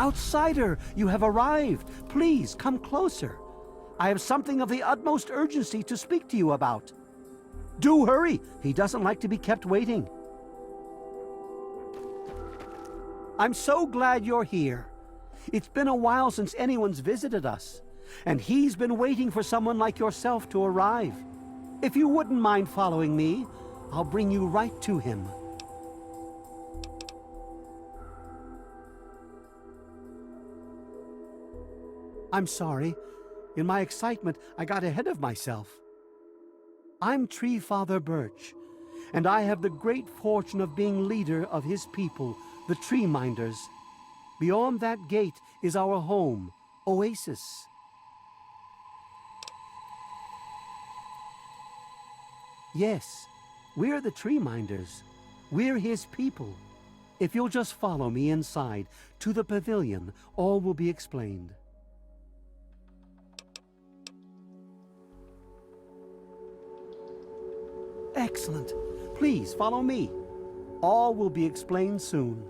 Outsider, you have arrived. Please, come closer. I have something of the utmost urgency to speak to you about. Do hurry! He doesn't like to be kept waiting. I'm so glad you're here. It's been a while since anyone's visited us, and he's been waiting for someone like yourself to arrive. If you wouldn't mind following me, I'll bring you right to him. I'm sorry. In my excitement, I got ahead of myself. I'm Tree Father Birch, and I have the great fortune of being leader of his people, the Tree Minders. Beyond that gate is our home, Oasis. Yes, we're the Tree Minders. We're his people. If you'll just follow me inside, to the pavilion, all will be explained. Excellent. Please follow me. All will be explained soon.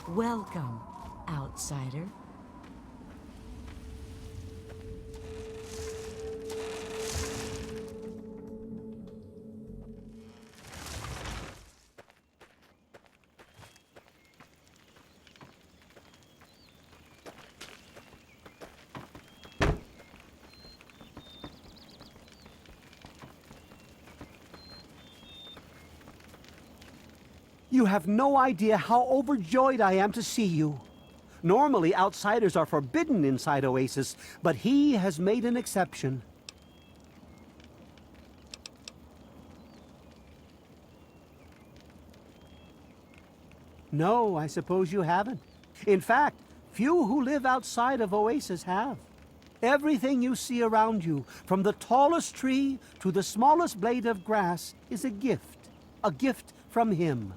Welcome, outsider. You have no idea how overjoyed I am to see you. Normally, outsiders are forbidden inside Oasis, but he has made an exception. No, I suppose you haven't. In fact, few who live outside of Oasis have. Everything you see around you, from the tallest tree to the smallest blade of grass, is a gift from him.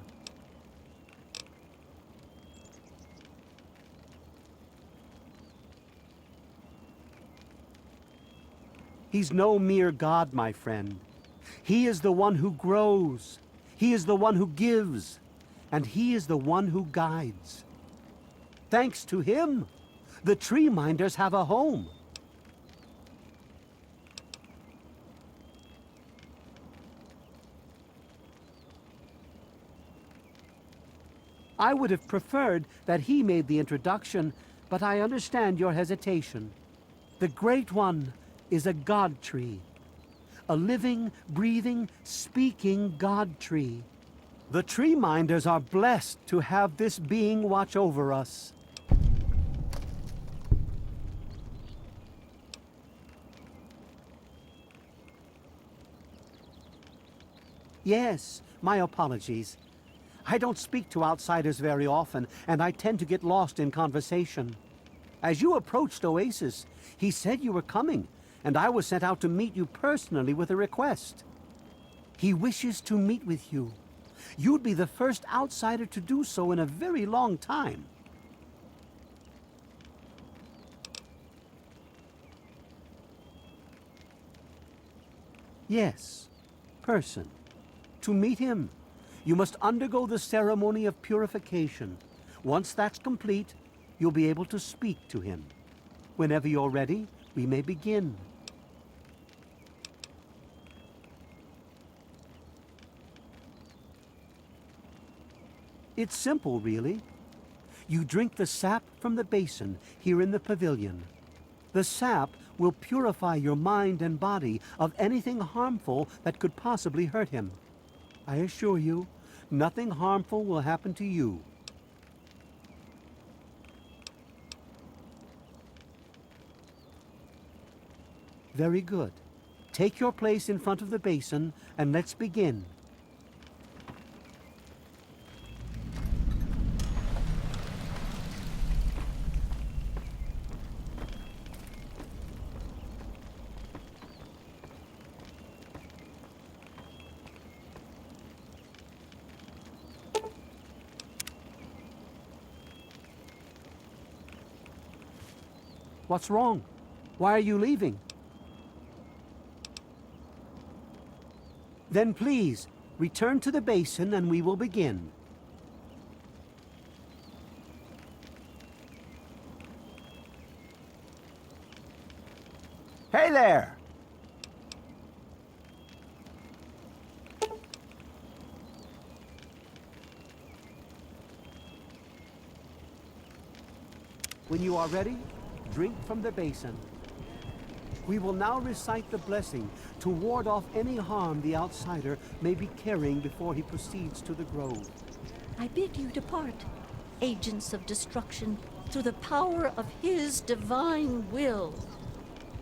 He's no mere god, my friend. He is the one who grows. He is the one who gives. And he is the one who guides. Thanks to him, the Tree Minders have a home. I would have preferred that he made the introduction, but I understand your hesitation. The Great One is a god tree. A living, breathing, speaking god tree. The Tree Minders are blessed to have this being watch over us. Yes, my apologies. I don't speak to outsiders very often, and I tend to get lost in conversation. As you approached Oasis, he said you were coming, and I was sent out to meet you personally with a request. He wishes to meet with you. You'd be the first outsider to do so in a very long time. Yes, person. To meet him, you must undergo the ceremony of purification. Once that's complete, you'll be able to speak to him. Whenever you're ready, we may begin. It's simple, really. You drink the sap from the basin here in the pavilion. The sap will purify your mind and body of anything harmful that could possibly hurt him. I assure you, nothing harmful will happen to you. Very good. Take your place in front of the basin and let's begin. What's wrong? Why are you leaving? Then please, return to the basin and we will begin. Hey there! When you are ready, drink from the basin. We will now recite the blessing to ward off any harm the outsider may be carrying before he proceeds to the grove. I bid you depart, agents of destruction, through the power of his divine will.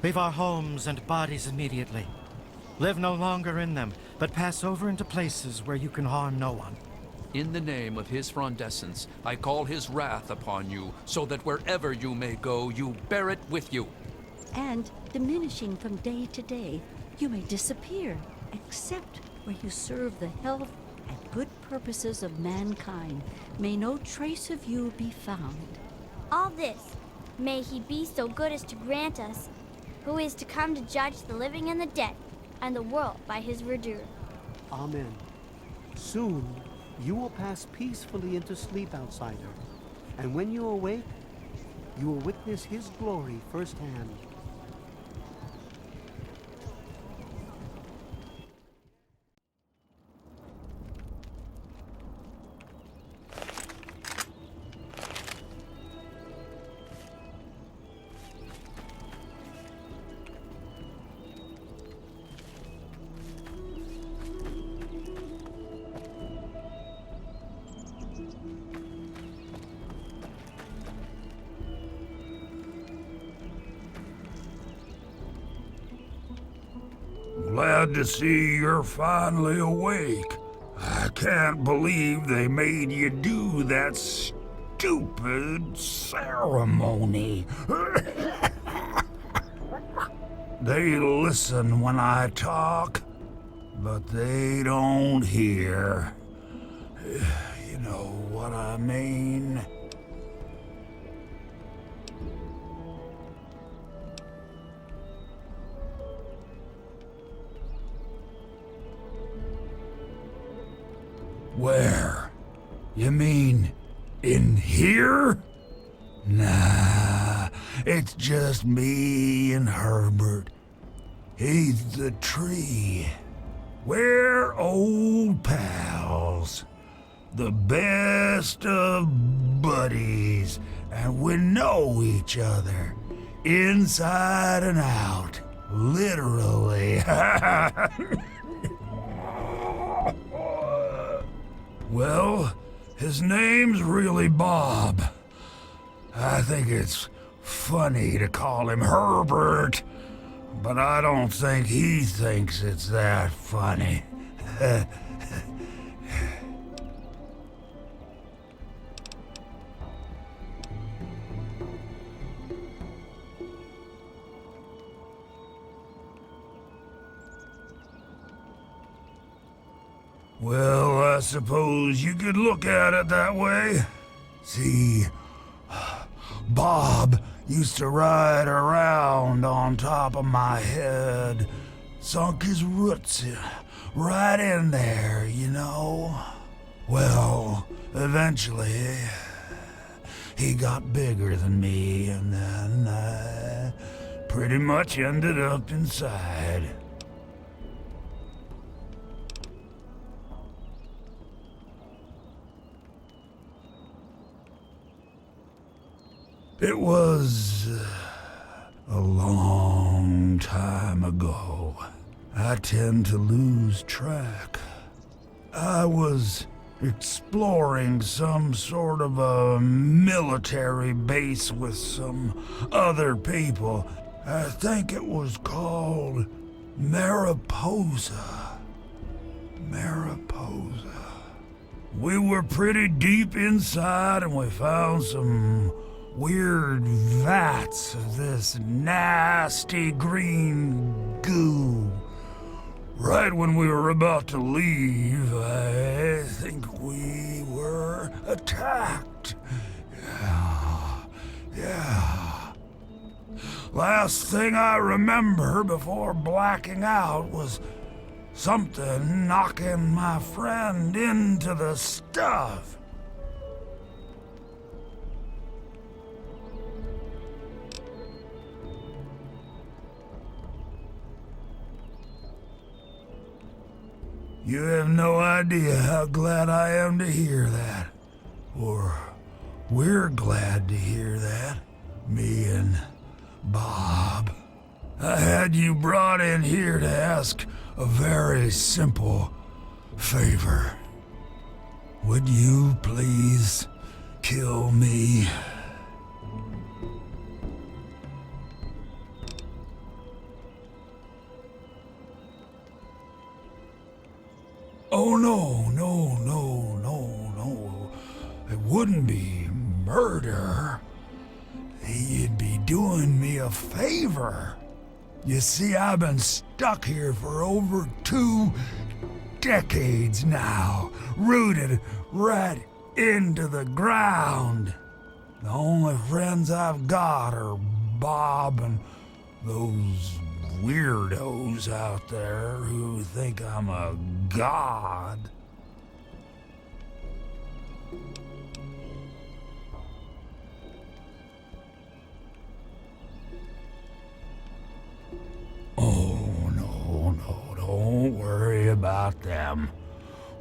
Leave our homes and bodies immediately. Live no longer in them, but pass over into places where you can harm no one. In the name of his frondescence, I call his wrath upon you, so that wherever you may go, you bear it with you. And, diminishing from day to day, you may disappear, except where you serve the health and good purposes of mankind. May no trace of you be found. All this, may he be so good as to grant us, who is to come to judge the living and the dead, and the world by his verdure. Amen. Soon, you will pass peacefully into sleep, outsider. And when you awake, you will witness his glory firsthand. Glad to see you're finally awake. I can't believe they made you do that stupid ceremony. They listen when I talk, but they don't hear. You know what I mean? Where? You mean in here? Nah, it's just me and Herbert. He's the tree. We're old pals. The best of buddies. And we know each other. Inside and out. Literally. Well, his name's really Bob. I think it's funny to call him Herbert, but I don't think he thinks it's that funny. Well, I suppose you could look at it that way. See, Bob used to ride around on top of my head, sunk his roots right in there, you know. Well, eventually, he got bigger than me, and then I pretty much ended up inside. It was a long time ago. I tend to lose track. I was exploring some sort of a military base with some other people. I think it was called Mariposa. Mariposa. We were pretty deep inside and we found some weird vats of this nasty green goo. Right when we were about to leave, I think we were attacked. Yeah. Last thing I remember before blacking out was something knocking my friend into the stuff. You have no idea how glad I am to hear that. Or we're glad to hear that. Me and Bob. I had you brought in here to ask a very simple favor. Would you please kill me? Oh, no. It wouldn't be murder. You'd be doing me a favor. You see, I've been stuck here for over 2 decades now, rooted right into the ground. The only friends I've got are Bob and those weirdos out there who think I'm a god. Oh, no, don't worry about them.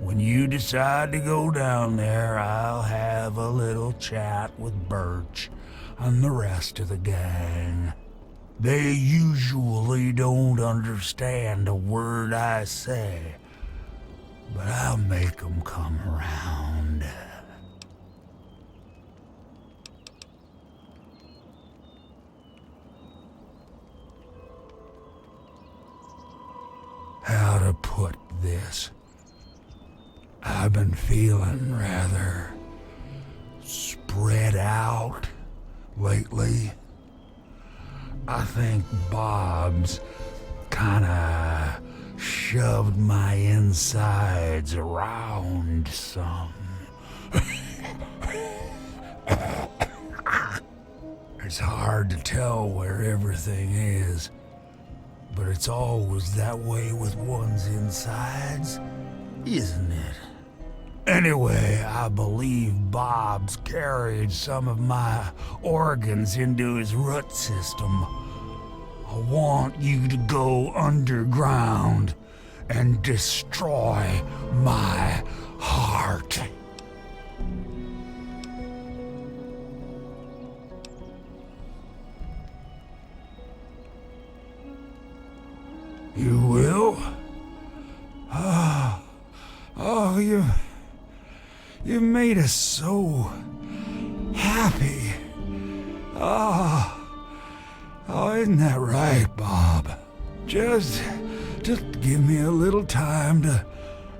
When you decide to go down there, I'll have a little chat with Birch and the rest of the gang. They usually don't understand a word I say, but I'll make them come around. How to put this? I've been feeling rather spread out lately. I think Bob's kinda shoved my insides around some. It's hard to tell where everything is, but it's always that way with one's insides, isn't it? Anyway, I believe Bob's carried some of my organs into his root system. I want you to go underground and destroy my heart. You will? Oh, you made us so happy. Oh, isn't that right, Bob? Just give me a little time to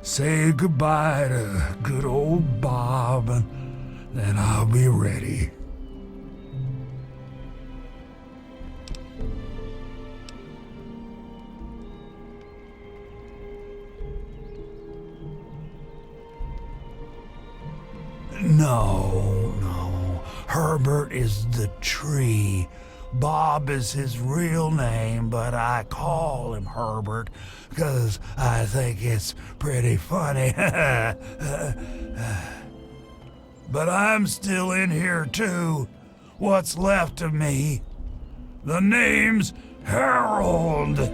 say goodbye to good old Bob, and then I'll be ready. No. Herbert is the tree. Bob is his real name, but I call him Herbert because I think it's pretty funny. But I'm still in here too. What's left of me? The name's Harold.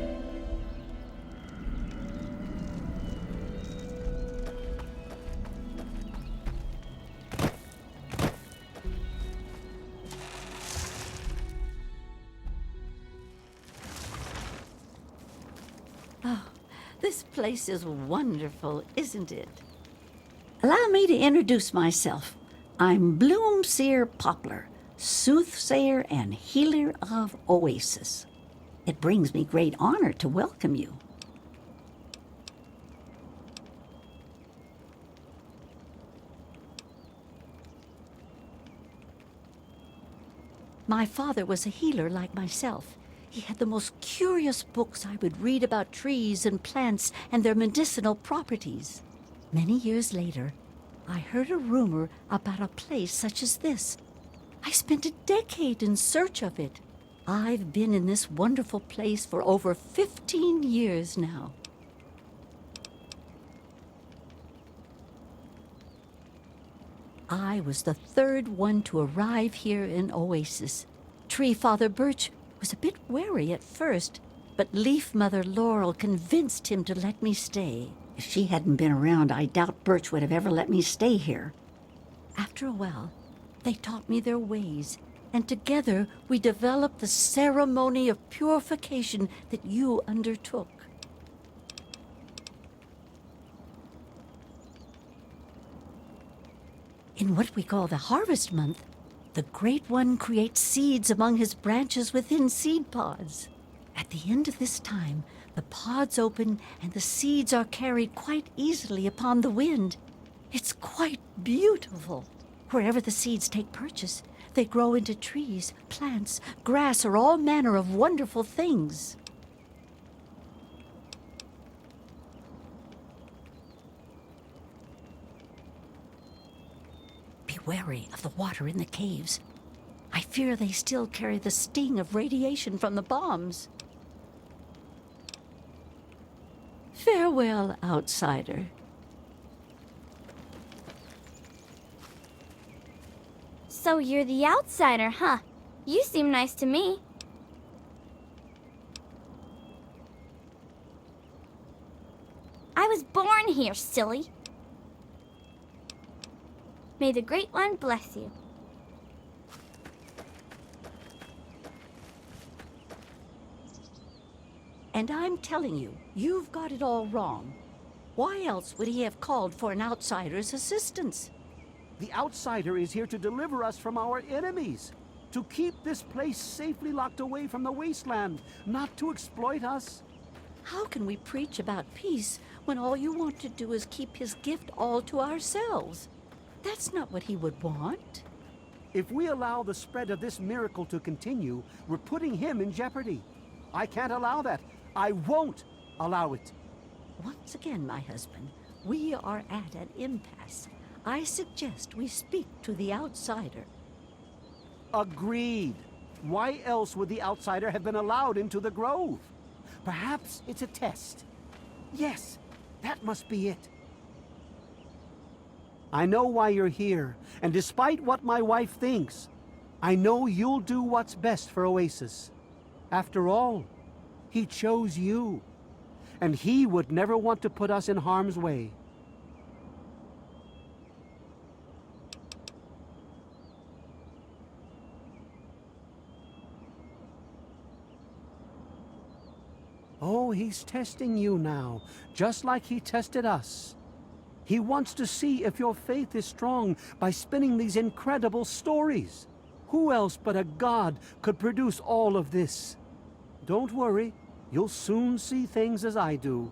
This place is wonderful, isn't it? Allow me to introduce myself. I'm Bloomseer Poplar, soothsayer and healer of Oasis. It brings me great honor to welcome you. My father was a healer like myself. He had the most curious books I would read about trees and plants and their medicinal properties. Many years later, I heard a rumor about a place such as this. I spent a decade in search of it. I've been in this wonderful place for over 15 years now. I was the third one to arrive here in Oasis. Tree Father Birch was a bit wary at first, but Leaf Mother Laurel convinced him to let me stay. If she hadn't been around, I doubt Birch would have ever let me stay here. After a while, they taught me their ways, and together we developed the ceremony of purification that you undertook. In what we call the Harvest Month, the Great One creates seeds among his branches within seed pods. At the end of this time, the pods open and the seeds are carried quite easily upon the wind. It's quite beautiful. Wherever the seeds take purchase, they grow into trees, plants, grass, or all manner of wonderful things. Be wary of the water in the caves. I fear they still carry the sting of radiation from the bombs. Farewell, outsider. So you're the outsider, huh? You seem nice to me. I was born here, silly. May the Great One bless you. And I'm telling you, you've got it all wrong. Why else would he have called for an outsider's assistance? The outsider is here to deliver us from our enemies, to keep this place safely locked away from the wasteland, not to exploit us. How can we preach about peace when all you want to do is keep his gift all to ourselves? That's not what he would want. If we allow the spread of this miracle to continue, we're putting him in jeopardy. I can't allow that. I won't allow it. Once again, my husband, we are at an impasse. I suggest we speak to the outsider. Agreed. Why else would the outsider have been allowed into the grove? Perhaps it's a test. Yes, that must be it. I know why you're here, and despite what my wife thinks, I know you'll do what's best for Oasis. After all, he chose you, and he would never want to put us in harm's way. Oh, he's testing you now, just like he tested us. He wants to see if your faith is strong by spinning these incredible stories. Who else but a god could produce all of this? Don't worry, you'll soon see things as I do.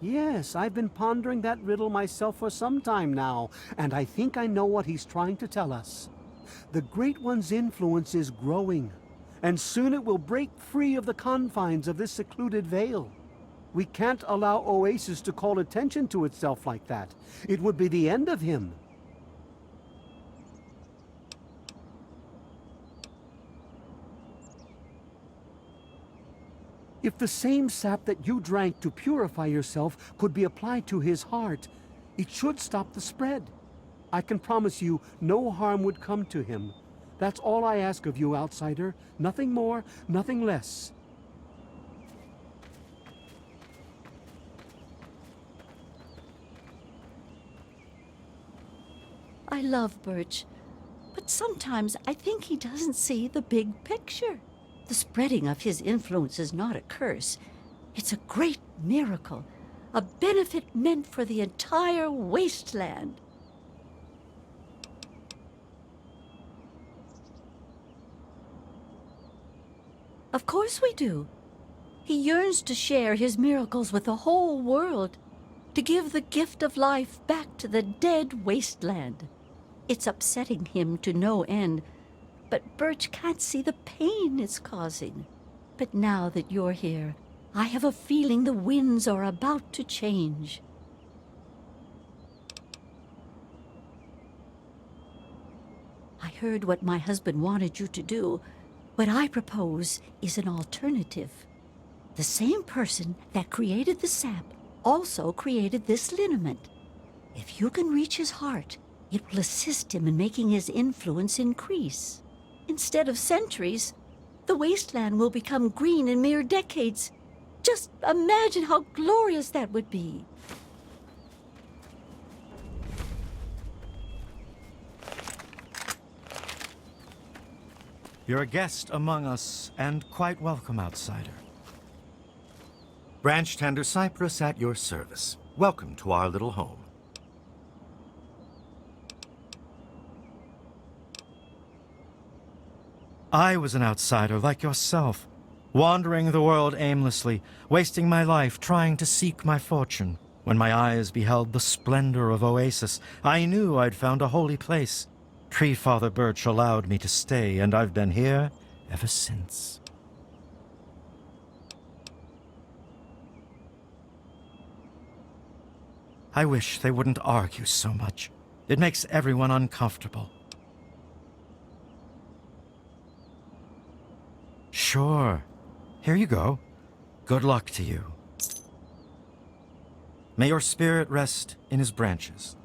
Yes, I've been pondering that riddle myself for some time now, and I think I know what he's trying to tell us. The Great One's influence is growing, and soon it will break free of the confines of this secluded vale. We can't allow Oasis to call attention to itself like that. It would be the end of him. If the same sap that you drank to purify yourself could be applied to his heart, it should stop the spread. I can promise you no harm would come to him. That's all I ask of you, outsider. Nothing more, nothing less. I love Birch, but sometimes I think he doesn't see the big picture. The spreading of his influence is not a curse. It's a great miracle, a benefit meant for the entire wasteland. Of course we do. He yearns to share his miracles with the whole world, to give the gift of life back to the dead wasteland. It's upsetting him to no end, but Birch can't see the pain it's causing. But now that you're here, I have a feeling the winds are about to change. I heard what my husband wanted you to do. What I propose is an alternative. The same person that created the sap also created this liniment. If you can reach his heart, It will assist him in making his influence increase. Instead of centuries, the wasteland will become green in mere decades. Just imagine how glorious that would be. You're a guest among us, and quite welcome, outsider. Branch Tender Cypress at your service. Welcome to our little home. I was an outsider like yourself, wandering the world aimlessly, wasting my life trying to seek my fortune. When my eyes beheld the splendor of Oasis, I knew I'd found a holy place. Tree Father Birch allowed me to stay, and I've been here ever since. I wish they wouldn't argue so much. It makes everyone uncomfortable. Sure. Here you go. Good luck to you. May your spirit rest in his branches.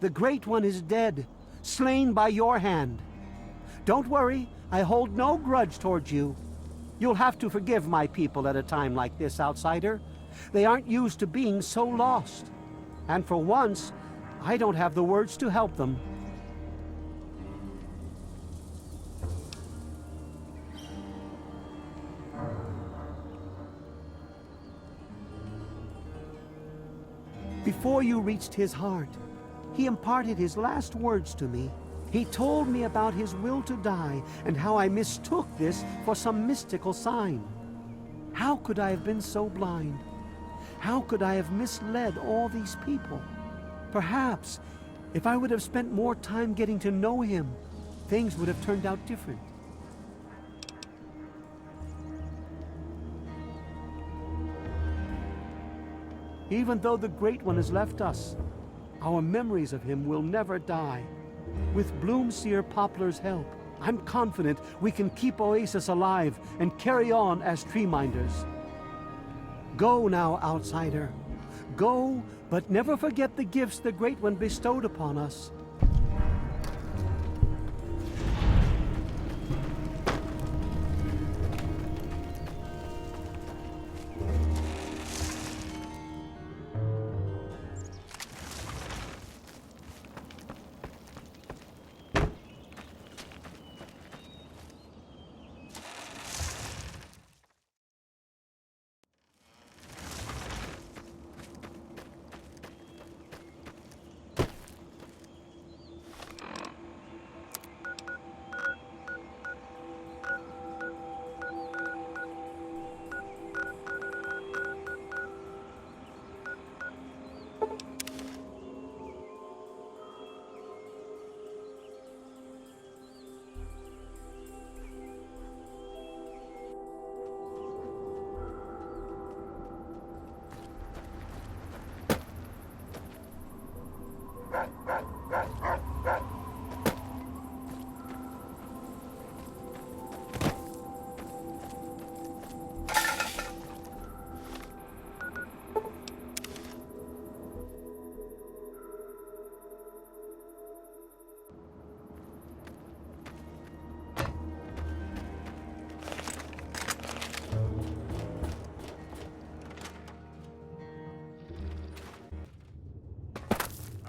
The Great One is dead, slain by your hand. Don't worry, I hold no grudge towards you. You'll have to forgive my people at a time like this, outsider. They aren't used to being so lost. And for once, I don't have the words to help them. Before you reached his heart, he imparted his last words to me. He told me about his will to die and how I mistook this for some mystical sign. How could I have been so blind? How could I have misled all these people? Perhaps, if I would have spent more time getting to know him, things would have turned out different. Even though the Great One has left us, our memories of him will never die. With Bloomseer Poplar's help, I'm confident we can keep Oasis alive and carry on as tree minders. Go now, outsider. Go, but never forget the gifts the Great One bestowed upon us.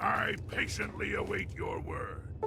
I patiently await your word.